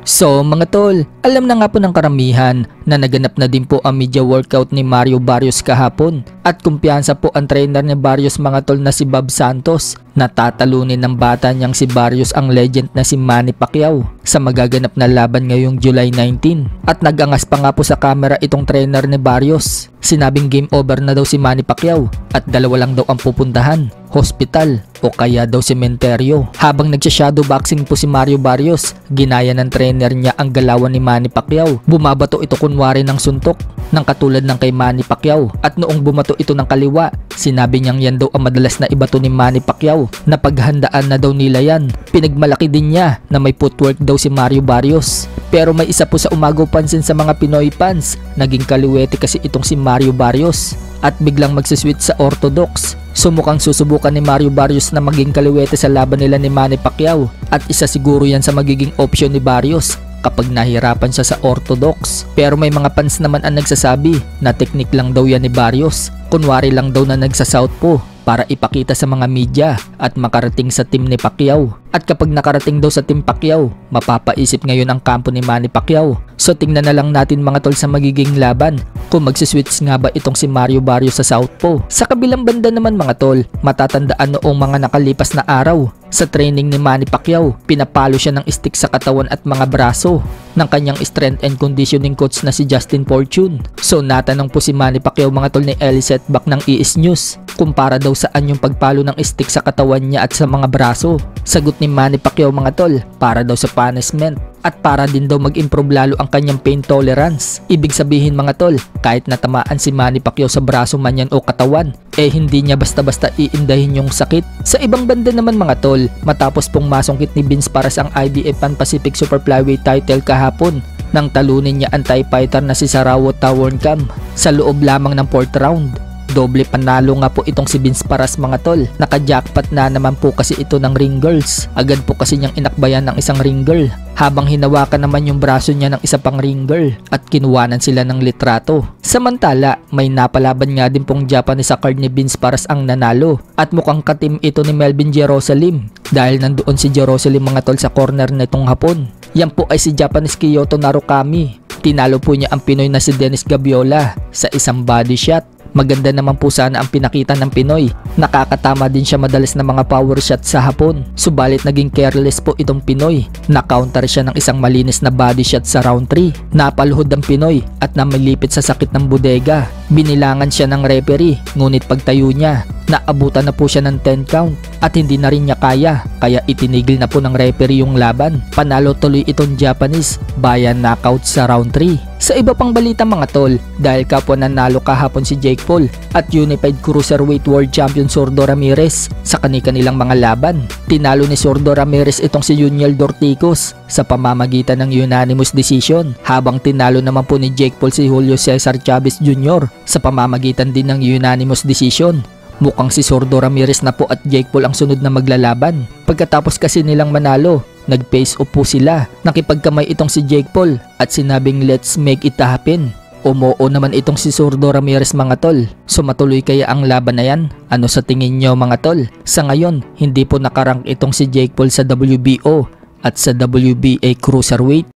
So mga tol, alam na nga po ng karamihan na naganap na din po ang media workout ni Mario Barrios kahapon at kumpiyansa po ang trainer ni Barrios mga tol na si Bob Santos. Natatalunin ng bata niyang si Barrios ang legend na si Manny Pacquiao sa magaganap na laban ngayong July 19 at nagangas pa nga po sa camera itong trainer ni Barrios. Sinabing game over na daw si Manny Pacquiao at dalawa lang daw ang pupuntahan, hospital o kaya daw sementeryo. Habang nagsha-shadow boxing po si Mario Barrios, ginaya ng trainer niya ang galawan ni Manny Pacquiao. Bumabato ito kunwari ng suntok ng katulad ng kay Manny Pacquiao at noong bumato ito ng kaliwa, sinabi niyang yan daw ang madalas na ibato ni Manny Pacquiao na paghandaan na daw nila yan. Pinagmalaki din niya na may footwork daw si Mario Barrios. Pero may isa po sa umagaw pansin sa mga Pinoy fans, naging kaliwete kasi itong si Mario Barrios at biglang magsiswitch sa orthodox. Sumukang susubukan ni Mario Barrios na maging kaliwete sa laban nila ni Manny Pacquiao at isa siguro yan sa magiging option ni Barrios kapag nahirapan siya sa orthodox. Pero may mga fans naman ang nagsasabi na teknik lang daw yan ni Barrios, kunwari lang daw na nagsa-southpaw para ipakita sa mga media at makarating sa team ni Pacquiao. At kapag nakarating daw sa team Pacquiao, mapapaisip ngayon ang kampo ni Manny Pacquiao. So tingnan na lang natin mga tol sa magiging laban kung magsiswitch nga ba itong si Mario Barrios sa southpaw. Sa kabilang banda naman mga tol, matatandaan noong mga nakalipas na araw sa training ni Manny Pacquiao, pinapalo siya ng stick sa katawan at mga braso ng kanyang strength and conditioning coach na si Justin Fortune. So natanong po si Manny Pacquiao mga tol ni Ellie Setback ng ES News kung para daw saan yung pagpalo ng stick sa katawan niya at sa mga braso. Sagot ni Manny Pacquiao mga tol, para daw sa punishment at para din daw mag-improve lalo ang kanyang pain tolerance. Ibig sabihin mga tol, kahit natamaan si Manny Pacquiao sa braso man yan o katawan, hindi niya basta-basta iindahin yung sakit. Sa ibang banda naman mga tol, matapos pong masungkit ni Vince Paras ang IBF Pan Pacific Super Flyweight title kahapon, nang talunin niya ang Thai fighter na si Sarawo Tawornkam sa loob lamang ng 4th round. Doble panalo nga po itong si Vince Paras mga tol. Naka-jackpot na naman po kasi ito ng ring girls. Agad po kasi niyang inakbayan ng isang ring girl habang hinawakan naman yung braso niya ng isa pang ring girl at kinuwanan sila ng litrato. Samantala, may napalaban nga din pong Japanese sa card ni Vince Paras ang nanalo at mukhang katim ito ni Melvin Jerusalem dahil nandoon si Jerusalem mga tol sa corner nitong hapon. Yan po ay si Japanese Kyoto Narukami. Tinalo po niya ang Pinoy na si Dennis Gabiola sa isang body shot. Maganda naman po sana ang pinakita ng Pinoy. Nakakatama din siya madalas ng mga power shot sa hapon. Subalit naging careless po itong Pinoy. Na-counter siya ng isang malinis na body shot sa round 3. Napaluhod ang Pinoy at namilipit sa sakit ng bodega. Binilangan siya ng referee, ngunit pagtayo niya, naabutan na po siya ng 10 count at hindi na rin niya kaya itinigil na po ng referee yung laban. Panalo tuloy itong Japanese via knockout sa round 3. Sa iba pang balita mga tol, dahil kapwa nanalo kahapon si Jake Paul at Unified Cruiserweight World Champion Zurdo Ramirez sa kani-kanilang mga laban. Tinalo ni Zurdo Ramirez itong si Junior Dorticos sa pamamagitan ng unanimous decision, habang tinalo naman po ni Jake Paul si Julio Cesar Chavez Jr. sa pamamagitan din ng unanimous decision. Mukhang si Zurdo Ramirez na po at Jake Paul ang sunod na maglalaban. Pagkatapos kasi nilang manalo, nag-face off po sila. Nakipagkamay itong si Jake Paul at sinabing let's make it happen. Umoo naman itong si Zurdo Ramirez mga tol. So matuloy kaya ang laban na yan? Ano sa tingin nyo mga tol? Sa ngayon, hindi po nakarank itong si Jake Paul sa WBO at sa WBA Cruiserweight.